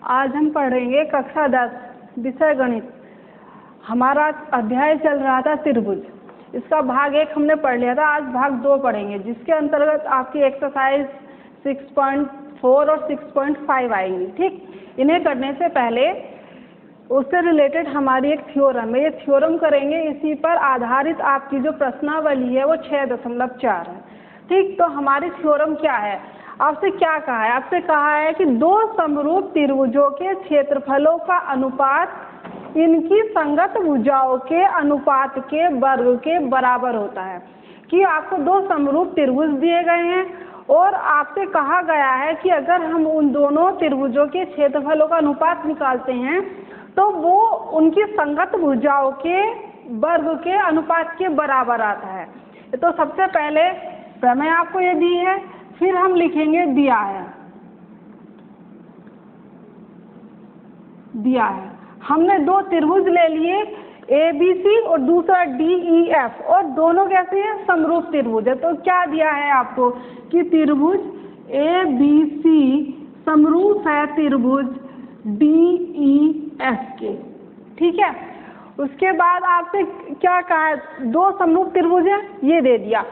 आज हम पढ़ेंगे कक्षा 10 विषय गणित। हमारा अध्याय चल रहा था त्रिभुज। इसका भाग 1 हमने पढ़ लिया था, आज भाग 2 पढ़ेंगे, जिसके अंतर्गत आपकी एक्सरसाइज 6.4 और 6.5 आएंगी। ठीक, इन्हें करने से पहले उससे रिलेटेड हमारी एक थ्योरम है, ये थ्योरम करेंगे। इसी पर आधारित आपकी जो प्रश्नावली है वो 6.4 है। ठीक, तो हमारी थ्योरम क्या है? आपसे क्या कहा है? आपसे कहा है कि दो समरूप त्रिभुजों के क्षेत्रफलों का अनुपात इनकी संगत भुजाओं के अनुपात के वर्ग के बराबर होता है। कि आपको दो समरूप त्रिभुज दिए गए हैं और आपसे कहा गया है कि अगर हम उन दोनों त्रिभुजों के क्षेत्रफलों का अनुपात निकालते हैं तो वो उनकी संगत भुजाओं के वर्ग के अनुपात के बराबर आता है। तो सबसे पहले प्रमेय आपको ये दी है, फिर हम लिखेंगे दिया है। हमने दो त्रिभुज ले लिए, ABC और दूसरा DEF, और दोनों कैसे हैं? समरूप त्रिभुज है। तो क्या दिया है आपको कि त्रिभुज ABC समरूप है त्रिभुज DEF के। ठीक है, उसके बाद आपसे क्या कहा है? दो समरूप त्रिभुज है, ये दे दिया,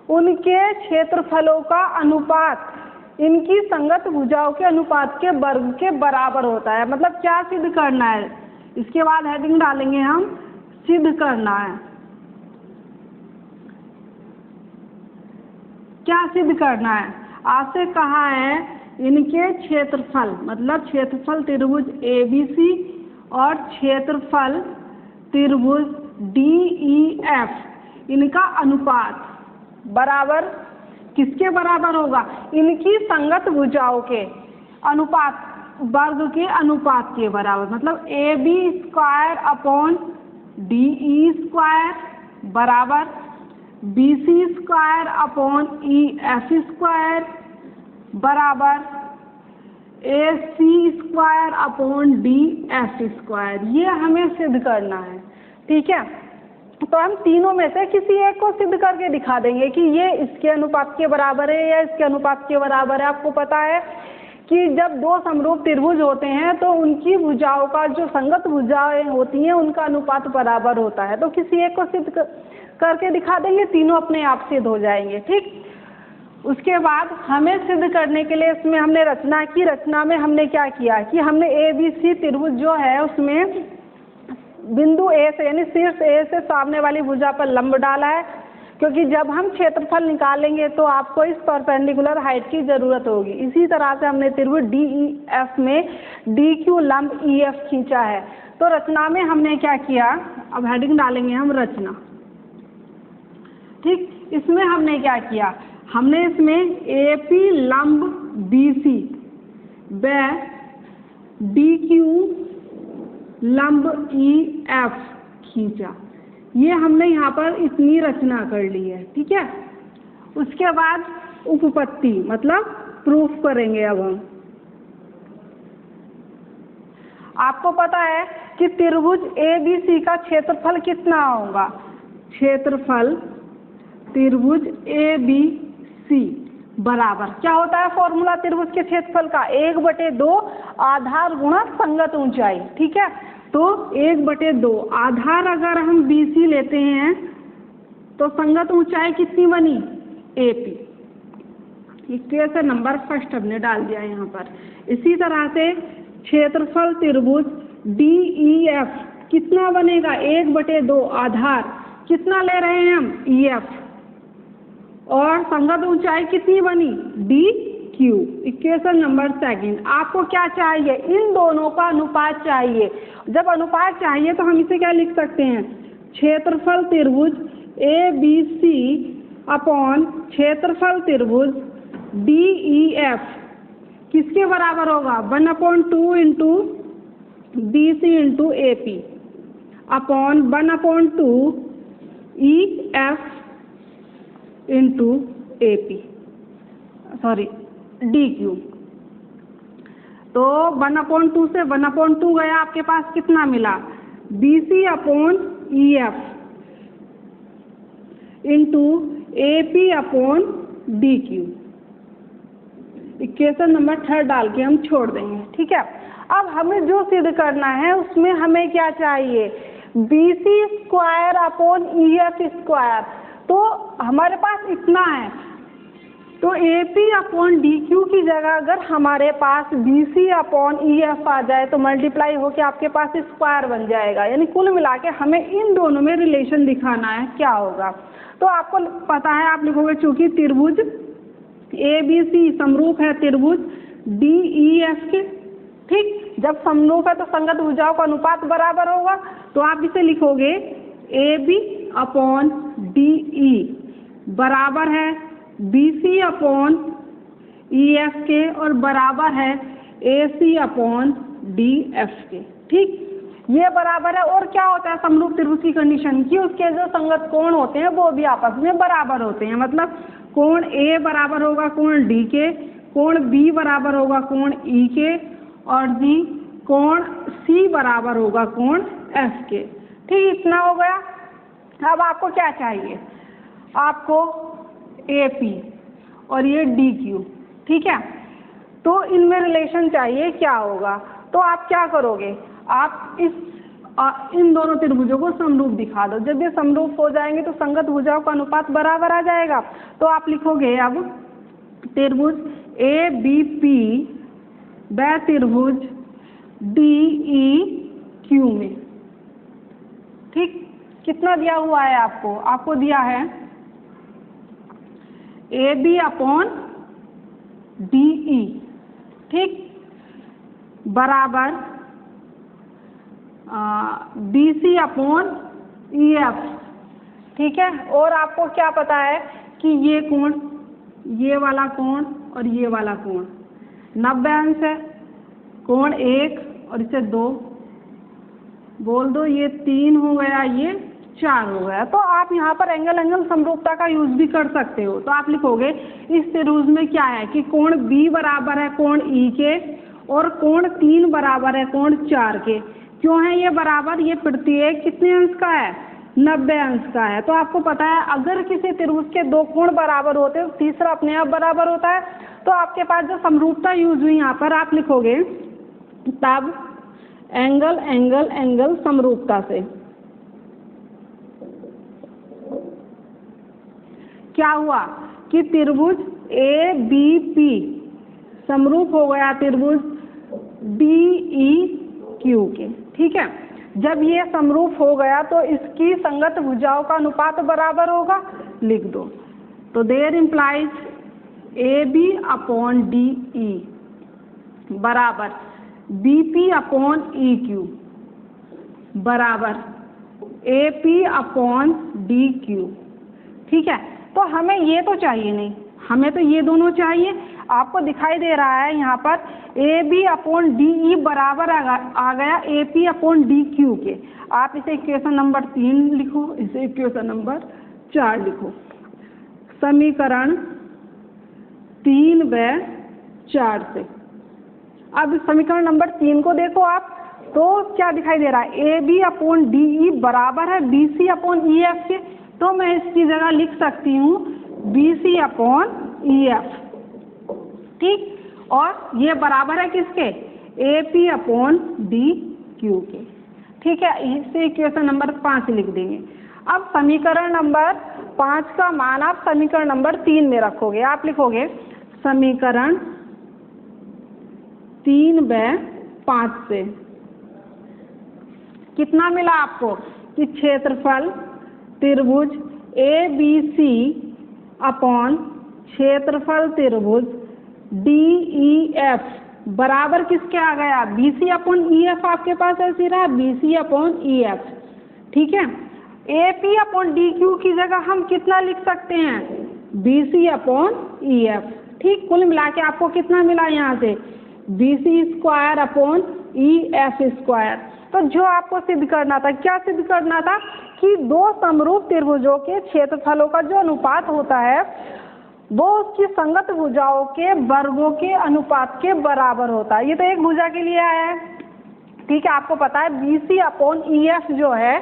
उनके क्षेत्रफलों का अनुपात इनकी संगत भुजाओं के अनुपात के वर्ग के बराबर होता है। मतलब क्या सिद्ध करना है? इसके बाद हेडिंग डालेंगे हम, सिद्ध करना है। क्या सिद्ध करना है? आपसे कहा है इनके क्षेत्रफल, मतलब क्षेत्रफल त्रिभुज ABC और क्षेत्रफल त्रिभुज DEF, इनका अनुपात बराबर किसके बराबर होगा? इनकी संगत भुजाओं के अनुपात, वर्ग के अनुपात के बराबर। मतलब AB square upon DE square बराबर BC square upon EF square बराबर AC square upon DF square. ये हमें सिद्ध करना है। ठीक है, तो हम तीनों में से किसी एक को सिद्ध करके दिखा देंगे कि ये इसके अनुपात के बराबर है या इसके अनुपात के बराबर है। आपको पता है कि जब दो समरूप त्रिभुज होते हैं तो उनकी भुजाओं का जो संगत भुजाएं होती हैं उनका अनुपात बराबर होता है। तो किसी एक को सिद्ध करके दिखा देंगे, तीनों अपने आप सिद्ध हो जाएंगे। ठीक, उसके बाद हमें सिद्ध करने के लिए इसमें हमने रचना की। रचना में हमने क्या किया कि हमने ABC त्रिभुज जो है उसमें बिंदु A से, यानी शीर्ष A से सामने वाली भुजा पर लंब डाला है, क्योंकि जब हम क्षेत्रफल निकालेंगे तो आपको इस परपेंडिकुलर हाइट की जरूरत होगी। इसी तरह से हमने त्रिभुज DEF में DQ लंब EF खींचा है। तो रचना में हमने क्या किया? अब हेडिंग डालेंगे हम, रचना। ठीक, इसमें हमने क्या किया? हमने इसमें AP लंब BC व DQ लंब EF खींचा। ये हमने यहाँ पर इतनी रचना कर ली है। ठीक है, उसके बाद उपपत्ति, मतलब प्रूफ करेंगे। अब हम, आपको पता है कि त्रिभुज ABC का क्षेत्रफल कितना होगा? क्षेत्रफल त्रिभुज ABC बराबर क्या होता है? फॉर्मूला त्रिभुज के क्षेत्रफल का 1/2 आधार गुणा संगत ऊंचाई। ठीक है, तो 1/2 आधार अगर हम BC लेते हैं तो संगत ऊंचाई कितनी बनी? AP। इक्वेशन नंबर फर्स्ट हमने डाल दिया यहाँ पर। इसी तरह से क्षेत्रफल त्रिभुज DEF कितना बनेगा? 1/2 आधार कितना ले रहे हैं हम? EF, और संगत ऊंचाई कितनी बनी? DQ। Equation number second. आपको क्या चाहिए? इन दोनों का अनुपात चाहिए। जब अनुपात चाहिए तो हम इसे क्या लिख सकते हैं? क्षेत्रफल त्रिभुज ABC अपॉन क्षेत्रफल त्रिभुज DEF किसके बराबर होगा? 1/2 into BC into AP upon 1/2 EF into AP, sorry DQ। तो 1/2 से 1/2 गया, आपके पास कितना मिला? BC upon EF into AP upon DQ। Equation number 3 डाल के हम छोड़ देंगे। ठीक है, अब हमें जो सिद्ध करना है उसमें हमें क्या चाहिए, BC square upon EF square. तो हमारे पास इतना है, तो AP अपॉन DQ की जगह अगर हमारे पास BC अपॉन EF आ जाए तो मल्टीप्लाई होके आपके पास स्क्वायर बन जाएगा। यानी कुल मिला के हमें इन दोनों में रिलेशन दिखाना है, क्या होगा। तो आपको पता है, आप लिखोगे चूंकि त्रिभुज ABC समरूप है त्रिभुज DEF के। ठीक, जब समरूप है तो संगत भुजाओं का अनुपात बराबर होगा, तो आप इसे लिखोगे AB अपॉन DE बराबर है BC अपॉन EF के और बराबर है AC अपॉन DF के। ठीक, ये बराबर है। और क्या होता है समरूप त्रिभुज की कंडीशन की, उसके जो संगत कोण होते हैं वो भी आपस में बराबर होते हैं। मतलब कोण A बराबर होगा कोण D के, कोण B बराबर होगा कोण E के, और जी कोण C बराबर होगा कोण F के। ठीक, इतना हो गया। अब आपको क्या चाहिए, आपको AP और ये DQ। ठीक है, तो इनमें रिलेशन चाहिए, क्या होगा। तो आप क्या करोगे, आप इन दोनों त्रिभुजों को समरूप दिखा दो। जब ये समरूप हो जाएंगे तो संगत भुजाओं का अनुपात बराबर आ जाएगा। तो आप लिखोगे अब त्रिभुज ABP व त्रिभुज DEQ में। ठीक, कितना दिया हुआ है आपको, आपको दिया है AB अपॉन DE। ठीक, बराबर BC अपॉन EF। ठीक है, और आपको क्या पता है कि ये कोण, ये वाला कोण और ये वाला कोण 90 अंश है। कोण 1 और इसे 2 बोल दो, ये 3 हो गया, ये 4 हो गया। तो आप यहाँ पर एंगल एंगल समरूपता का यूज भी कर सकते हो। तो आप लिखोगे इस त्रिभुज में क्या है कि कोण B बराबर है कोण E के और कोण 3 बराबर है कोण 4 के। क्यों है ये बराबर, ये प्रत्येक कितने अंश का है, 90 अंश का है। तो आपको पता है अगर किसी त्रिभुज के दो कोण बराबर होते हैं तो तीसरा अपने आप बराबर होता है। तो आपके पास जो समरूपता यूज हुई यहाँ पर आप लिखोगे तब एंगल एंगल एंगल समरूपता से क्या हुआ कि त्रिभुज ABP समरूप हो गया त्रिभुज DEQ के। ठीक है, जब ये समरूप हो गया तो इसकी संगत भुजाओं का अनुपात बराबर होगा, लिख दो। तो there implies AB upon DE बराबर BP अपॉन EQ बराबर AP अपॉन DQ। ठीक है, तो हमें ये तो चाहिए नहीं, हमें तो ये दोनों चाहिए। आपको दिखाई दे रहा है यहाँ पर AB अपॉन DE बराबर आ गया AP अपॉन DQ के। आप इसे इक्वेशन नंबर 3 लिखो, इसे इक्वेशन नंबर 4 लिखो। समीकरण 3 व 4 से अब समीकरण नंबर 3 को देखो आप, तो क्या दिखाई दे रहा है, AB अपॉन DE बराबर है BC अपॉन EF के। तो मैं इसकी जगह लिख सकती हूँ BC अपॉन EF। ठीक, और ये बराबर है किसके, AP अपॉन DQ के। ठीक है, इसे इक्वेशन नंबर 5 लिख देंगे। अब समीकरण नंबर 5 का मान आप समीकरण नंबर 3 में रखोगे। आप लिखोगे समीकरण 3 व 5 से कितना मिला आपको कि क्षेत्रफल त्रिभुज ABC अपॉन क्षेत्रफल त्रिभुज DEF बराबर किसके आ गया, BC अपॉन EF। आपके पास ऐसी रहा BC अपॉन EF। ठीक है, AP अपॉन DQ की जगह हम कितना लिख सकते हैं, BC अपॉन EF। ठीक, कुल मिला के आपको कितना मिला यहाँ से, BC square upon EF square. तो जो आपको सिद्ध करना था, क्या सिद्ध करना था कि दो समरूप त्रिभुजों के क्षेत्रफलों का जो अनुपात होता है वो उसकी संगत भुजाओं के वर्गों के अनुपात के बराबर होता है। ये तो एक भुजा के लिए आया है। ठीक है, आपको पता है BC अपॉन EF जो है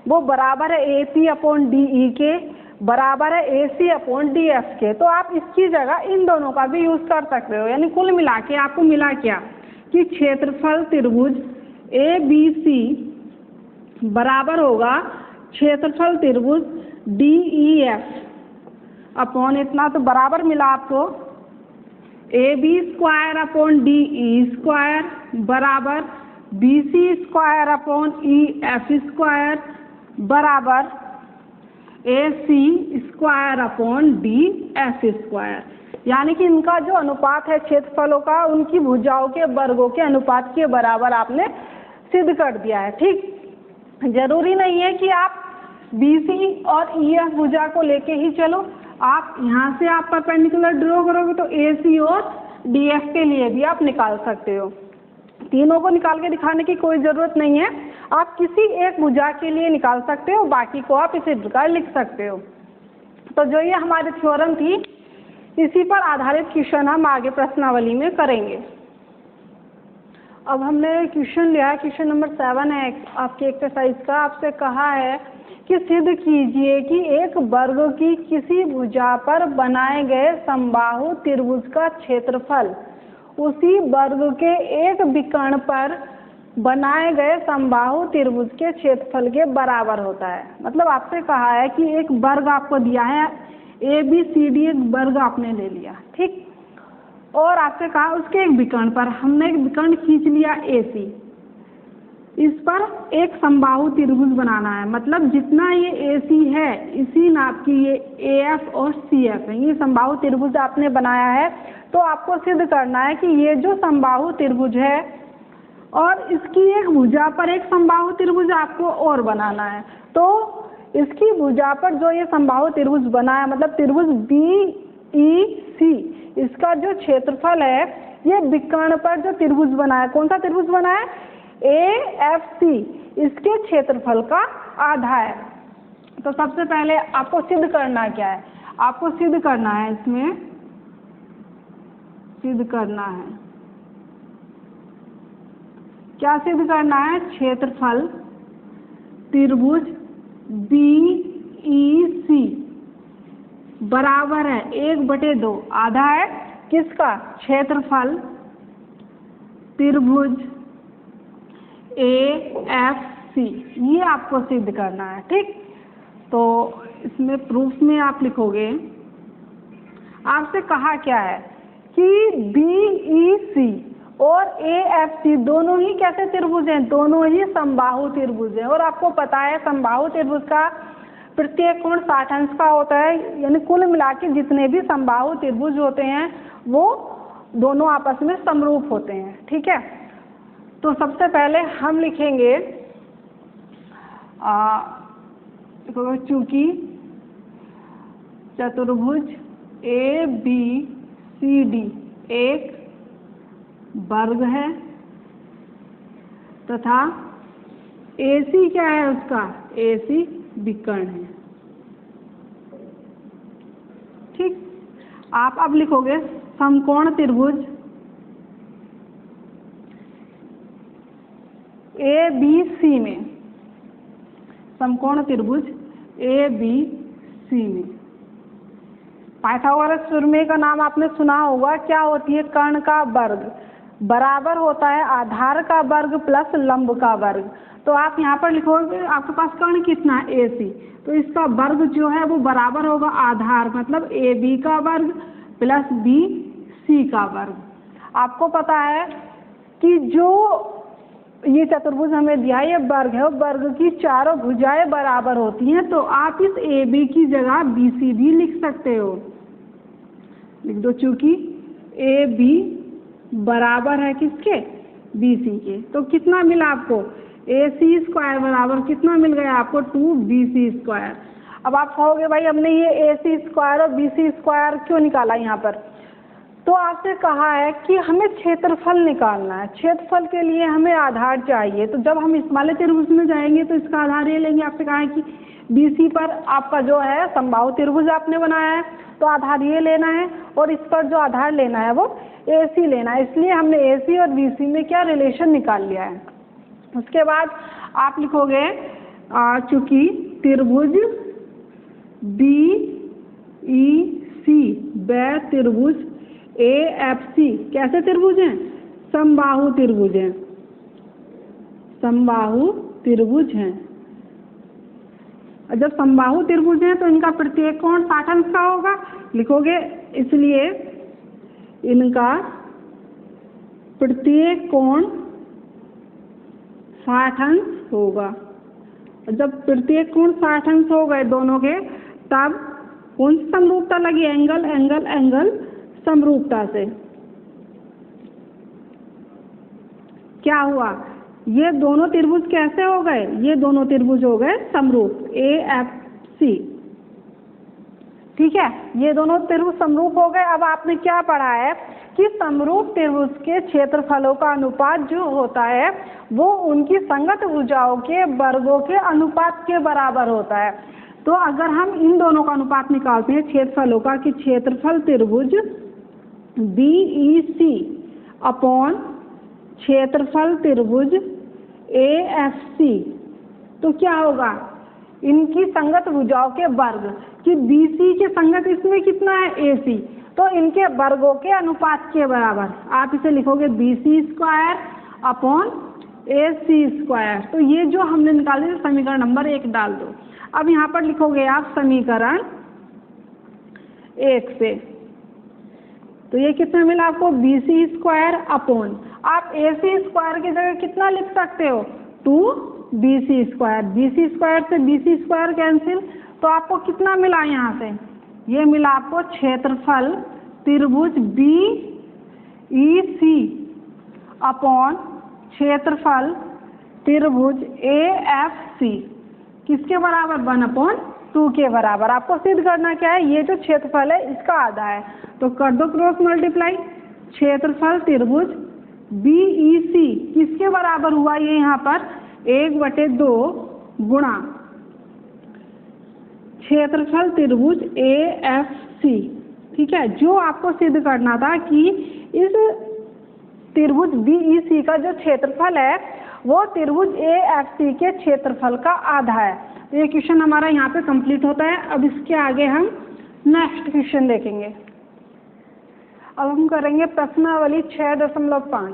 वो बराबर है AP अपॉन DE के, बराबर है AC अपॉन DF के। तो आप इसकी जगह इन दोनों का भी यूज कर सकते हो। यानी कुल मिला के आपको मिला क्या कि क्षेत्रफल त्रिभुज ABC बराबर होगा क्षेत्रफल त्रिभुज DEF अपॉन इतना, तो बराबर मिला आपको AB square upon DE square बराबर BC square upon EF square बराबर AC square upon DF square. यानी कि इनका जो अनुपात है क्षेत्रफलों का, उनकी भुजाओं के वर्गों के अनुपात के बराबर आपने सिद्ध कर दिया है। ठीक, जरूरी नहीं है कि आप BC और EF भुजा को लेके ही चलो, आप यहाँ से आप परपेंडिकुलर ड्रॉ करोगे तो AC और DF के लिए भी आप निकाल सकते हो। तीनों को निकाल के दिखाने की कोई ज़रूरत नहीं है, आप किसी एक भुजा के लिए निकाल सकते हो, बाकी को आप इसी प्रकार लिख सकते हो। तो जो ये हमारी थ्योरम थी, इसी पर आधारित क्वेश्चन हम आगे प्रश्नावली में करेंगे। अब हमने क्वेश्चन लिया है, क्वेश्चन नंबर 7 है आपके एक्सरसाइज का। आपसे कहा है कि सिद्ध कीजिए कि एक वर्ग की किसी भुजा पर बनाए गए समबाहु त्रिभुज का क्षेत्रफल उसी वर्ग के एक विकर्ण पर बनाए गए समबाहु त्रिभुज के क्षेत्रफल के बराबर होता है। मतलब आपसे कहा है कि एक वर्ग आपको दिया है ABCD, एक वर्ग आपने ले लिया, ठीक, और आपसे कहा उसके एक विकर्ण पर हमने एक विकर्ण खींच लिया AC, इस पर एक समबाहु त्रिभुज बनाना है। मतलब जितना ये AC है इसी नाप की ये AF और CF है, ये समबाहु त्रिभुज आपने बनाया है। तो आपको सिद्ध करना है कि ये जो समबाहु त्रिभुज है और इसकी एक भुजा पर एक समबाहु त्रिभुज आपको और बनाना है। तो इसकी भुजा पर जो ये समबाहु त्रिभुज बना है, मतलब त्रिभुज BEC, इसका जो क्षेत्रफल है, ये विकर्ण पर जो त्रिभुज बना है, कौन सा त्रिभुज बना है, AFC, इसके क्षेत्रफल का आधा है। तो सबसे पहले आपको सिद्ध करना क्या है, आपको सिद्ध करना है, इसमें सिद्ध करना है, क्या सिद्ध करना है, क्षेत्रफल त्रिभुज BEC बराबर है 1/2, आधा है किसका, क्षेत्रफल त्रिभुज AFC, ये आपको सिद्ध करना है। ठीक, तो इसमें प्रूफ में आप लिखोगे, आपसे कहा क्या है कि BEC और AFC दोनों ही कैसे त्रिभुज हैं, दोनों ही समबाहु त्रिभुज हैं। और आपको पता है समबाहु त्रिभुज का प्रत्येक कोण 60 अंश का होता है। यानी कुल मिला के जितने भी समबाहु त्रिभुज होते हैं वो दोनों आपस में समरूप होते हैं। ठीक है, तो सबसे पहले हम लिखेंगे चूंकि चतुर्भुज ABCD एक वर्ग है तथा AC क्या है उसका, AC विकर्ण है। ठीक, आप अब लिखोगे समकोण त्रिभुज ABC में, समकोण त्रिभुज ABC में पाइथागोरस प्रमेय का नाम आपने सुना होगा। क्या होती है, कर्ण का वर्ग बराबर होता है आधार का वर्ग प्लस लंब का वर्ग। तो आप यहाँ पर लिखोगे, आपके पास कर्ण कितना है, AC, तो इसका वर्ग जो है वो बराबर होगा आधार, मतलब AB का वर्ग प्लस BC का वर्ग। आपको पता है कि जो ये चतुर्भुज हमें दिया है, ये वर्ग है, वर्ग की चारों भुजाएं बराबर होती हैं। तो आप इस AB की जगह BC भी लिख सकते हो, लिख दो, चूंकि AB बराबर है किसके, BC के। तो कितना मिला आपको, AC स्क्वायर बराबर कितना मिल गया आपको, 2BC स्क्वायर। अब आप कहोगे भाई हमने ये AC स्क्वायर और BC स्क्वायर क्यों निकाला यहाँ पर, तो आपसे कहा है कि हमें क्षेत्रफल निकालना है। क्षेत्रफल के लिए हमें आधार चाहिए। तो जब हम इस वाले त्रिभुज में जाएंगे तो इसका आधार ये लेंगे। आपसे कहा है कि BC पर आपका जो है समबाहु त्रिभुज आपने बनाया है, तो आधार ये लेना है, और इस पर जो आधार लेना है वो AC लेना है। इसलिए हमने AC और BC में क्या रिलेशन निकाल लिया है। उसके बाद आप लिखोगे चूंकि त्रिभुज BEC वह त्रिभुज AFC कैसे त्रिभुज हैं? समबाहु त्रिभुज हैं, समबाहु त्रिभुज हैं। जब समबाहु त्रिभुज हैं तो इनका प्रत्येक कोण 60 अंश का होगा, लिखोगे, इसलिए इनका प्रत्येक कोण 60 अंश होगा। जब प्रत्येक कोण 60 अंश हो गए दोनों के, तब कौन सी समरूपता लगी? एंगल एंगल एंगल समरूपता से। क्या हुआ? ये दोनों त्रिभुज कैसे हो गए? ये दोनों त्रिभुज हो गए समरूप, AFC। ठीक है, ये दोनों त्रिभुज समरूप हो गए। अब आपने क्या पढ़ा है कि समरूप त्रिभुज के क्षेत्रफलों का अनुपात जो होता है वो उनकी संगत भुजाओं के वर्गों के अनुपात के बराबर होता है। तो अगर हम इन दोनों का अनुपात निकालते हैं क्षेत्रफलों का, कि क्षेत्रफल त्रिभुज BEC अपॉन क्षेत्रफल त्रिभुज AFC, तो क्या होगा? इनकी संगत भुजाओं के वर्ग, कि BC के संगत इसमें कितना है? AC, तो इनके वर्गों के अनुपात के बराबर। आप इसे लिखोगे BC square upon AC square. तो ये जो हमने निकाले समीकरण नंबर 1 डाल दो। अब यहाँ पर लिखोगे आप समीकरण 1 से, तो ये कितना मिला आपको? BC स्क्वायर अपॉन, आप AC स्क्वायर की जगह कितना लिख सकते हो? 2BC square. BC स्क्वायर से BC स्क्वायर कैंसिल, तो आपको कितना मिला यहाँ से? ये मिला आपको क्षेत्रफल त्रिभुज BEC अपॉन क्षेत्रफल त्रिभुज AFC किसके बराबर? 1/2 के बराबर। आपको सिद्ध करना क्या है? ये जो क्षेत्रफल है इसका आधा है, तो कर दो क्रॉस मल्टीप्लाई। क्षेत्रफल त्रिभुज BEC किसके बराबर हुआ? ये यहाँ पर 1/2 गुणा क्षेत्रफल त्रिभुज AFC। ठीक है, जो आपको सिद्ध करना था कि इस त्रिभुज BEC का जो क्षेत्रफल है वो त्रिभुज AFC के क्षेत्रफल का आधा है। तो ये क्वेश्चन हमारा यहाँ पे कंप्लीट होता है। अब इसके आगे हम नेक्स्ट क्वेश्चन देखेंगे। अब हम करेंगे प्रश्नावली 6.5,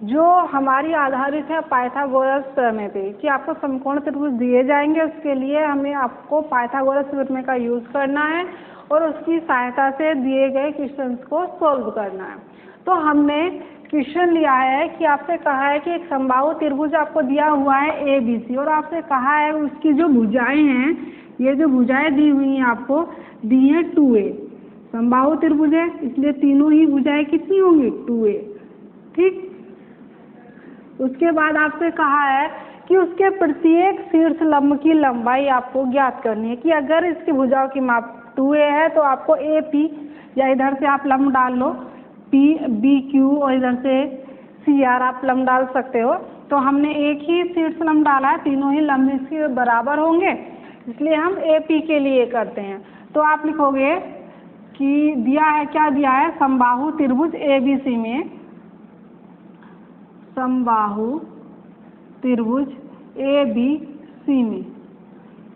जो हमारी आधारित है पाइथागोरस प्रमेय पे, कि आपको समकोण त्रिभुज दिए जाएंगे, उसके लिए हमें आपको पाइथागोरस प्रमेय का यूज करना है और उसकी सहायता से दिए गए क्वेश्चंस को सॉल्व करना है। तो हमने क्वेश्चन लिया है कि आपसे कहा है कि एक समबाहु त्रिभुज आपको दिया हुआ है ABC, और आपसे कहा है उसकी जो भुजाएं हैं, ये जो भुजाएं दी हुई हैं आपको दी हैं 2A। समबाहु त्रिभुज है इसलिए तीनों ही भुजाएं कितनी होंगी? 2A। ठीक, उसके बाद आपसे कहा है कि उसके प्रत्येक शीर्ष लंब की लंबाई आपको ज्ञात करनी है, कि अगर इसकी भुजाओं की माप 2A है तो आपको AP, या इधर से आप लंब डाल लो PBQ और इधर से CR आप लंब डाल सकते हो। तो हमने एक ही शीर्ष लंब डाला है, तीनों ही लंब इसके बराबर होंगे, इसलिए हम AP के लिए करते हैं। तो आप लिखोगे कि दिया है, क्या दिया है? समबाहु त्रिभुज ABC में, समबाहु त्रिभुज ABC में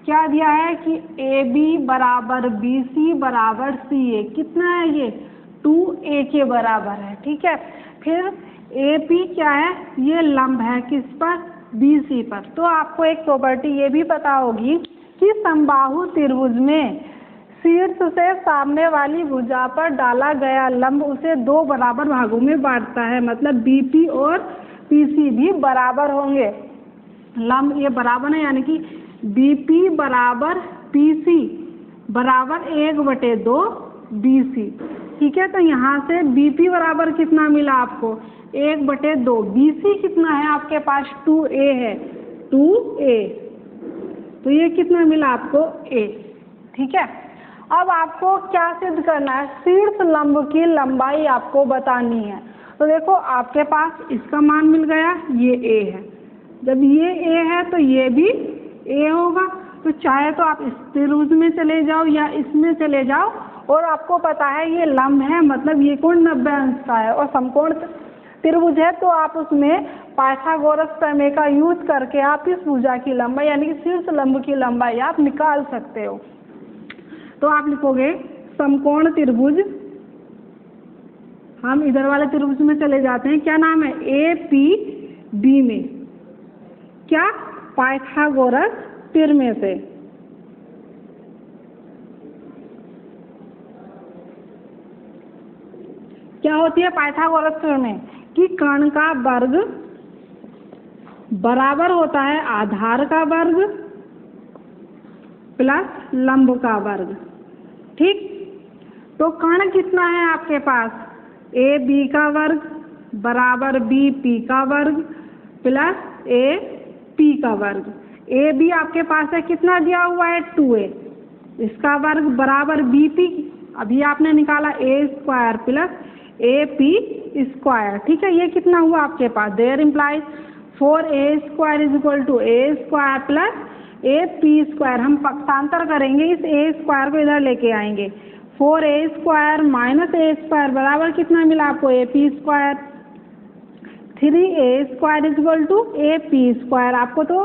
क्या दिया है कि AB बराबर BC बराबर CA। कितना है ये? 2A के बराबर है। ठीक है, फिर AP क्या है? ये लंब है किस पर? BC पर। तो आपको एक प्रॉपर्टी ये भी पता होगी कि समबाहु त्रिभुज में शीर्ष से सामने वाली भुजा पर डाला गया लंब उसे 2 बराबर भागों में बांटता है, मतलब BP और PC भी बराबर होंगे। लंब ये बराबर है, यानी कि BP बराबर PC बराबर 1/2 BC। ठीक है, तो यहाँ से BP बराबर कितना मिला आपको? 1/2। BC कितना है आपके पास? 2A है, 2A। तो ये कितना मिला आपको? A। ठीक है, अब आपको क्या सिद्ध करना है? शीर्ष लंब की लंबाई आपको बतानी है। तो देखो आपके पास इसका मान मिल गया, ये A है। जब ये A है तो ये भी A होगा। तो चाहे तो आप इस त्रिभुज में चले जाओ या इसमें चले जाओ, और आपको पता है ये लंब है, मतलब ये कोण 90 अंश का है और समकोण त्रिभुज है, तो आप उसमें पाइथागोरस प्रमेय का यूज करके आप इस भुजा की लंबाई यानी कि शीर्ष लंब की लंबाई आप निकाल सकते हो। तो आप लिखोगे समकोण त्रिभुज, हम इधर वाले त्रिभुज में चले जाते हैं, क्या नाम है, APB में, क्या, पाइथागोरस तिरमे से। क्या होती है पाइथागोरस तिरमे कि कर्ण का वर्ग बराबर होता है आधार का वर्ग प्लस लंब का वर्ग। ठीक, तो कर्ण कितना है आपके पास, AB का वर्ग बराबर BP का वर्ग प्लस AP का वर्ग। AB आपके पास है कितना दिया हुआ है, 2A, इसका वर्ग बराबर BP, अभी आपने निकाला A square plus AP square. ठीक है, ये कितना हुआ आपके पास, there implies 4A square is equal to A square plus AP square. हम पक्षांतर करेंगे, इस A स्क्वायर को इधर लेके आएंगे, 4A square minus A square बराबर कितना मिला आपको, AP square. 3A square is equal to AP square. आपको तो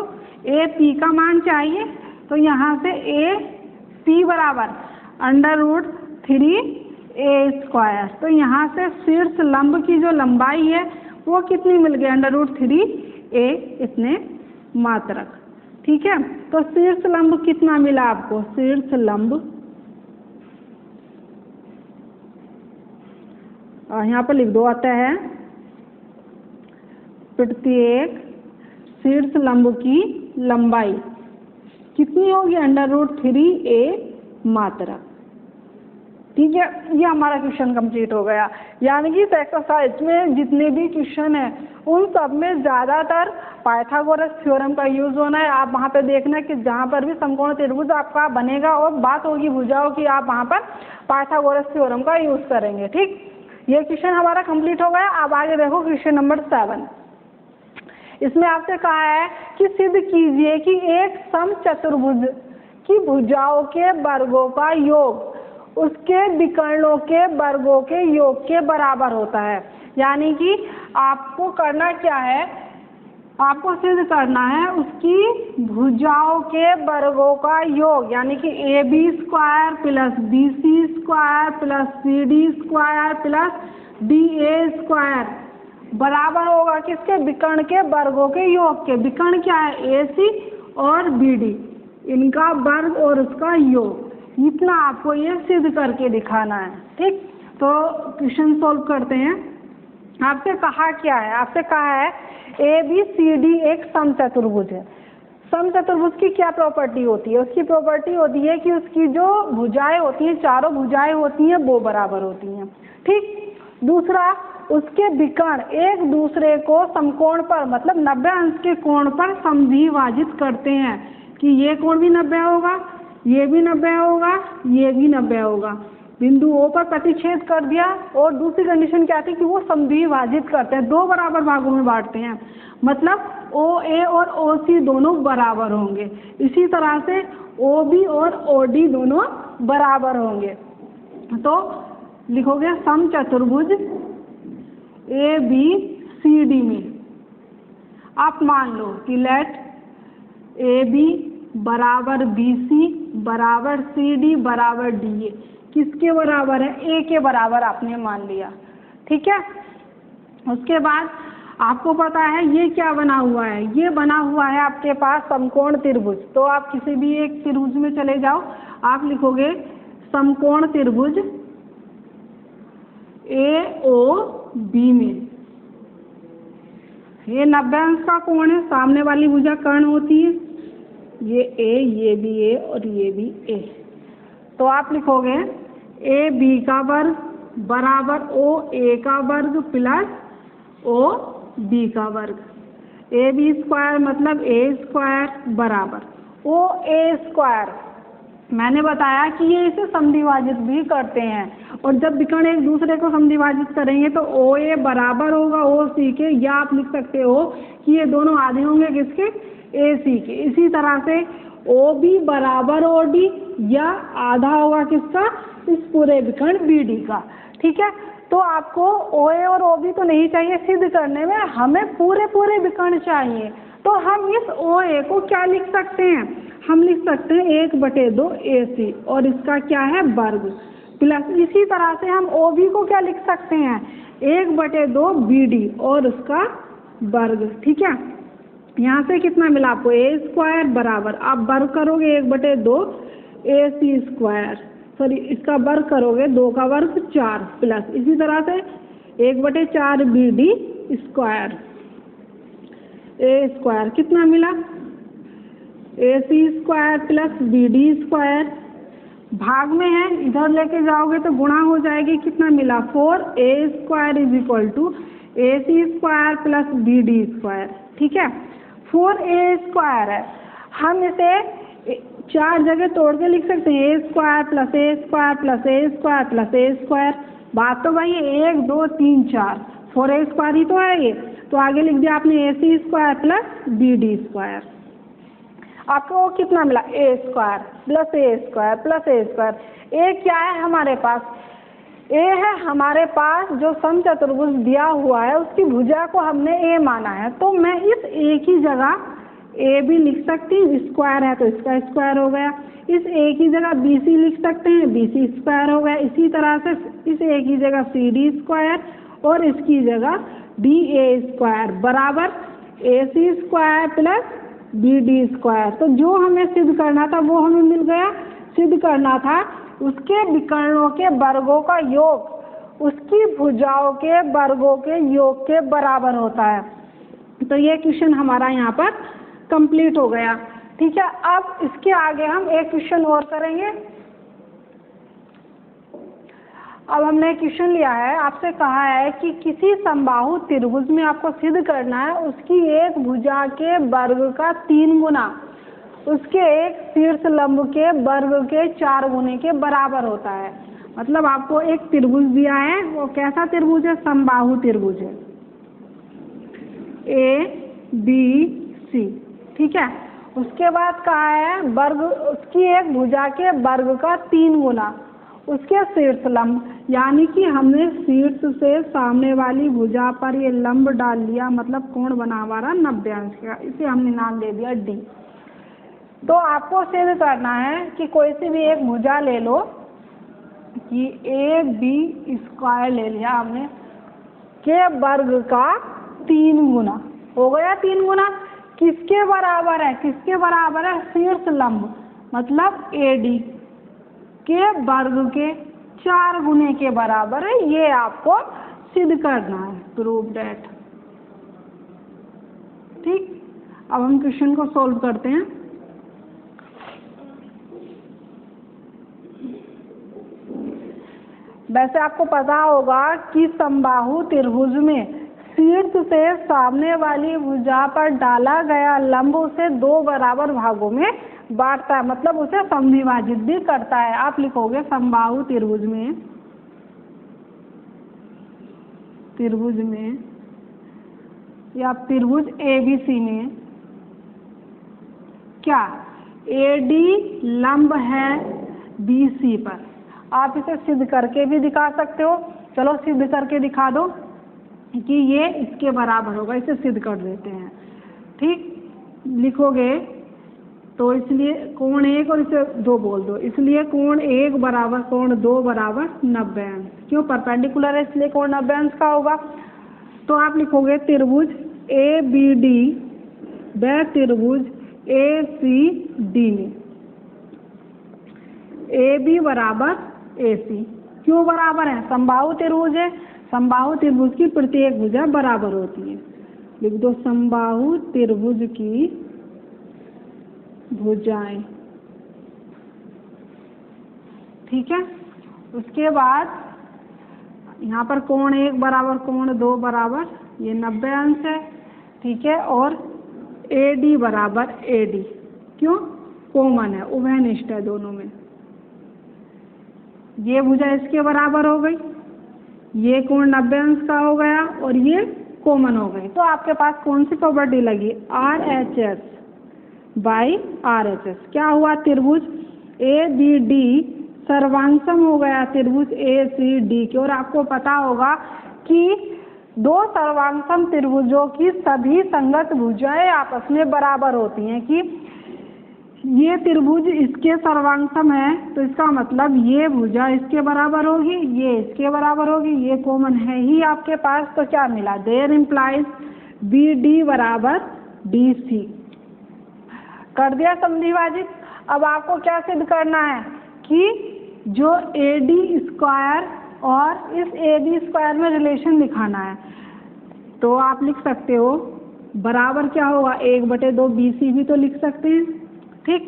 AP का मान चाहिए, तो यहाँ से AP बराबर √3A स्क्वायर। तो यहाँ से शीर्ष लंब की जो लंबाई है वो कितनी मिल गई, √3A इतने मात्रक। ठीक है, तो शीर्ष लंब कितना मिला आपको, शीर्ष लंब, और यहाँ पर लिख दो, आता है प्रत्येक शीर्ष लंब की लंबाई कितनी होगी, √3A मात्रक। ठीक है, ये हमारा क्वेश्चन कंप्लीट हो गया। यानी कि इस एक्सरसाइज में जितने भी क्वेश्चन हैं उन सब में ज़्यादातर पाइथागोरस थ्योरम का यूज़ होना है। आप वहाँ पे देखना कि जहाँ पर भी समकोण त्रिभुज आपका बनेगा और बात होगी भुजाओं की, आप वहाँ पर पाइथागोरस थ्योरम का यूज़ करेंगे। ठीक, ये क्वेश्चन हमारा कंप्लीट हो गया। अब आगे देखो क्वेश्चन नंबर 7। इसमें आपसे कहा है कि सिद्ध कीजिए कि एक समचतुर्भुज की भुजाओं के वर्गों का योग उसके विकर्णों के वर्गों के योग के बराबर होता है। यानी कि आपको करना क्या है, आपको सिद्ध करना है उसकी भुजाओं के वर्गों का योग, यानी कि AB square plus BC square plus CD square plus DA square बराबर होगा किसके, विकर्ण के वर्गों के योग के। विकर्ण क्या है, AC और BD, इनका वर्ग और उसका योग, इतना आपको ये सिद्ध करके दिखाना है। ठीक, तो क्वेश्चन सॉल्व करते हैं। आपसे कहा क्या है, आपसे कहा है ABCD एक समचतुर्भुज है। समचतुर्भुज की क्या प्रॉपर्टी होती है, उसकी प्रॉपर्टी होती है कि उसकी जो भुजाएं होती हैं, चारों भुजाएं होती हैं, वो बराबर होती हैं। ठीक, दूसरा उसके विकर्ण एक दूसरे को समकोण पर मतलब 90 अंश के कोण पर समद्विभाजित करते हैं कि ये कोण भी 90 होगा, ये भी 90 होगा, ये भी 90 होगा। बिंदु O पर प्रतिच्छेद कर दिया, और दूसरी कंडीशन क्या थी कि वो समद्विभाजित करते हैं, दो बराबर भागों में बांटते हैं, मतलब OA और OC दोनों बराबर होंगे। इसी तरह से OB और OD दोनों बराबर होंगे। तो लिखोगे समचतुर्भुज ABCD में आप मान लो कि लेट AB बराबर BC बराबर CD बराबर DA किसके बराबर है, A के बराबर आपने मान लिया। ठीक है, उसके बाद आपको पता है ये क्या बना हुआ है, ये बना हुआ है आपके पास समकोण त्रिभुज। तो आप किसी भी एक त्रिभुज में चले जाओ, आप लिखोगे समकोण त्रिभुज AOB में, ये 90 अंश का कोण है, सामने वाली भुजा कर्ण होती है, ये A, ये भी A और ये भी A। तो आप लिखोगे AB का वर्ग बराबर OA का वर्ग प्लस OB का वर्ग। AB स्क्वायर मतलब A स्क्वायर बराबर OA स्क्वायर। मैंने बताया कि ये इसे समद्विभाजित भी करते हैं, और जब विकर्ण एक दूसरे को समद्विभाजित करेंगे तो OA बराबर होगा OC के, या आप लिख सकते हो कि ये दोनों आधे होंगे किसके, AC के। इसी तरह से OB बराबर OD, या आधा होगा किसका, इस पूरे विकर्ण BD का। ठीक है, तो आपको OA और OB तो नहीं चाहिए सिद्ध करने में, हमें पूरे विकर्ण चाहिए। तो हम इस OA को क्या लिख सकते हैं, हम लिख सकते हैं 1/2 AC और इसका क्या है वर्ग, प्लस इसी तरह से हम OB को क्या लिख सकते हैं 1/2 BD और उसका वर्ग। ठीक है, यहाँ से कितना मिला आपको A² बराबर, आप वर्ग करोगे 1/2 AC², सॉरी इसका वर्ग करोगे 2 का वर्ग 4 प्लस इसी तरह से 1/4 BD² A² कितना मिला AC² प्लस BD², भाग में है इधर लेके जाओगे तो गुणा हो जाएगी, कितना मिला 4A² = AC² प्लस BD²। ठीक है, 4A² है, हम इसे 4 जगह तोड़ के लिख सकते हैं A² plus A² plus A² plus A²। बात तो भाई 1 2 3 4 4A² ही तो है ये, तो आगे लिख दिया आपने AC² प्लस BD²। आपको कितना मिला A² plus A² plus A²। A क्या है हमारे पास, A है हमारे पास जो समचतुर्भुज दिया हुआ है उसकी भुजा को हमने A माना है, तो मैं इस A की जगह A भी लिख सकती हूँ, स्क्वायर है तो इसका स्क्वायर हो गया। इस A की जगह BC लिख सकते हैं, BC² हो गया। इसी तरह से इस A की जगह CD² और इसकी जगह DA² बराबर AC² प्लस BD²। तो जो हमें सिद्ध करना था वो हमें मिल गया। सिद्ध करना था उसके विकर्णों के वर्गों का योग उसकी भुजाओं के वर्गों के योग के बराबर होता है। तो ये क्वेश्चन हमारा यहाँ पर कंप्लीट हो गया। ठीक है, अब इसके आगे हम एक क्वेश्चन और करेंगे। अब हमने क्वेश्चन लिया है, आपसे कहा है कि किसी समबाहु त्रिभुज में आपको सिद्ध करना है उसकी एक भुजा के वर्ग का 3 गुना उसके एक शीर्ष लंब के वर्ग के 4 गुने के बराबर होता है। मतलब आपको एक त्रिभुज दिया है, वो कैसा त्रिभुज है, समबाहु त्रिभुज है ABC। ठीक है, उसके बाद कहा है वर्ग उसकी एक भुजा के वर्ग का 3 गुना उसके शीर्ष लंब, यानी कि हमने शीर्ष से सामने वाली भुजा पर ये लंब डाल लिया, मतलब कोण बना हमारा 90 अंश का, इसे हमने नाम दे दिया D। तो आपको सिद्ध करना है कि कोई सी भी एक भुजा ले लो कि AB² ले लिया हमने के वर्ग का 3 गुना हो गया। 3 गुना किसके बराबर है, किसके बराबर है, शीर्ष लंब मतलब AD के वर्ग के 4 गुने के बराबर है। ये आपको सिद्ध करना है, प्रूव दैट। ठीक, अब हम क्वेश्चन को सॉल्व करते हैं। वैसे आपको पता होगा कि समबाहु त्रिभुज में शीर्ष से सामने वाली भुजा पर डाला गया लंब उसे 2 बराबर भागों में बांटता है, मतलब उसे समद्विभाजित भी करता है। आप लिखोगे समबाहु त्रिभुज में या त्रिभुज ABC में क्या AD लंब है BC पर। आप इसे सिद्ध करके भी दिखा सकते हो, चलो सिद्ध करके दिखा दो कि ये इसके बराबर होगा, इसे सिद्ध कर देते हैं। ठीक, लिखोगे तो इसलिए कोण 1 और इसे 2 बोल दो, इसलिए कोण 1 बराबर कोण 2 बराबर 90 अंश। क्यों, परपेंडिकुलर है इसलिए कोण 90 अंश का होगा। तो आप लिखोगे त्रिभुज ABD व त्रिभुज ACD में AB बराबर AC। क्यों बराबर है, समबाहु त्रिभुज है, समबाहु त्रिभुज की प्रत्येक भुजा बराबर होती है। लिख दो समबाहु त्रिभुज की भुजाएं। ठीक है, उसके बाद यहाँ पर कोण 1 बराबर कोण 2 बराबर ये 90 अंश है। ठीक है, और AD बराबर AD, क्यों, कॉमन है, उभयनिष्ठ है दोनों में। ये भुजा इसके बराबर हो गई, ये कोण 90 अंश का हो गया और ये कॉमन हो गई। तो आपके पास कौन सी प्रॉपर्टी लगी, RHS बाई RHS। क्या हुआ, त्रिभुज ABD सर्वांगसम हो गया त्रिभुज ACD के। और आपको पता होगा कि 2 सर्वांगसम त्रिभुजों की सभी संगत भुजाएं आपस में बराबर होती हैं, कि ये त्रिभुज इसके सर्वांगसम है, तो इसका मतलब ये भुजा इसके बराबर होगी, ये इसके बराबर होगी, ये कॉमन है ही आपके पास, तो क्या मिला, देयर इम्प्लाइज बी डी बराबर डी सी। कर दिया समझीबाजी। अब आपको क्या सिद्ध करना है कि जो ए डी स्क्वायर और इस ए बी स्क्वायर में रिलेशन दिखाना है। तो आप लिख सकते हो बराबर क्या होगा, 1/2 BC भी तो लिख सकते हैं, ठीक।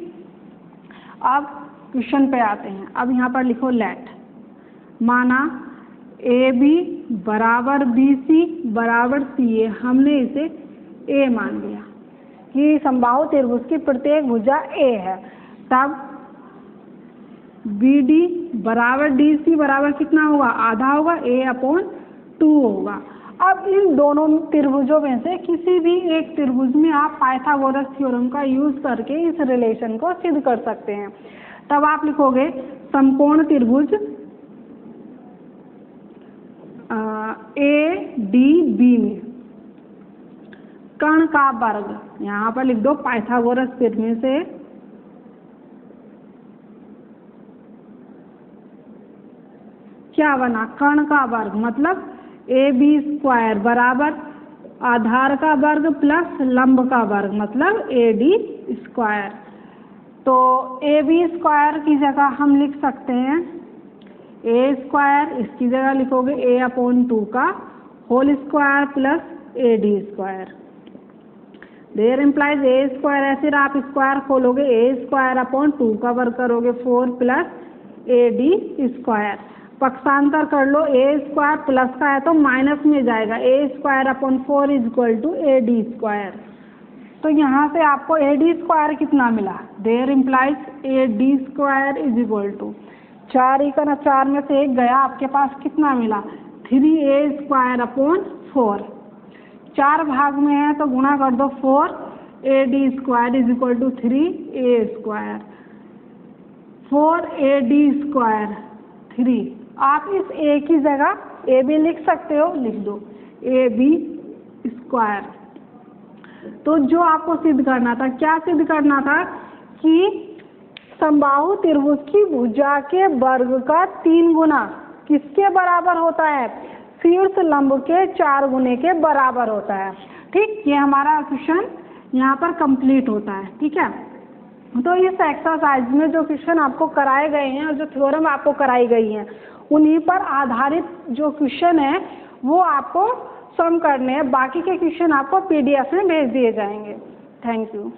अब क्वेश्चन पे आते हैं। अब यहाँ पर लिखो लेट, माना ए बी बराबर BC बराबर CA, हमने इसे A मान लिया कि समबाहु त्रिभुज की प्रत्येक भुजा A है। तब BD बराबर DC बराबर कितना होगा, आधा होगा, A/2 होगा। अब इन दोनों त्रिभुजों में से किसी भी एक त्रिभुज में आप पाइथागोरस थ्योरम का यूज करके इस रिलेशन को सिद्ध कर सकते हैं। तब आप लिखोगे समकोण त्रिभुज ADB में कर्ण का वर्ग, यहाँ पर लिख दो पाइथागोरस थ्योरम से क्या बना, कर्ण का वर्ग मतलब AB स्क्वायर बराबर आधार का वर्ग प्लस लंब का वर्ग मतलब AD स्क्वायर। तो AB स्क्वायर की जगह हम लिख सकते हैं A स्क्वायर, इसकी जगह लिखोगे A/2 का whole square plus AD square. There implies A square है, फिर आप स्क्वायर खोलोगे A स्क्वायर/2 का वर्ग करोगे 4 प्लस AD स्क्वायर। पक्षांतर कर लो, A स्क्वायर प्लस का है तो माइनस में जाएगा, A स्क्वायर/4 = AD स्क्वायर। तो यहाँ से आपको AD स्क्वायर कितना मिला, देयर इम्प्लाइज AD स्क्वायर = 4 × 4 में से 1 गया, आपके पास कितना मिला 3A स्क्वायर/4। 4 भाग में है तो गुणा कर दो 4, AD square = 3A square, 4AD square 3। आप इस A की जगह AB लिख सकते हो, लिख दो AB स्क्वायर। तो जो आपको सिद्ध करना था, क्या सिद्ध करना था कि समबाहु त्रिभुज की भुजा के वर्ग का 3 गुना किसके बराबर होता है, शीर्ष लंब के 4 गुने के बराबर होता है, ठीक। ये हमारा क्वेश्चन यहाँ पर कंप्लीट होता है, ठीक है। तो इस एक्सरसाइज में जो क्वेश्चन आपको कराए गए हैं और जो थ्योरम आपको कराई गई हैं, उन्हीं पर आधारित जो क्वेश्चन है वो आपको सम करने हैं। बाकी के क्वेश्चन आपको PDF में भेज दिए जाएंगे। Thank you.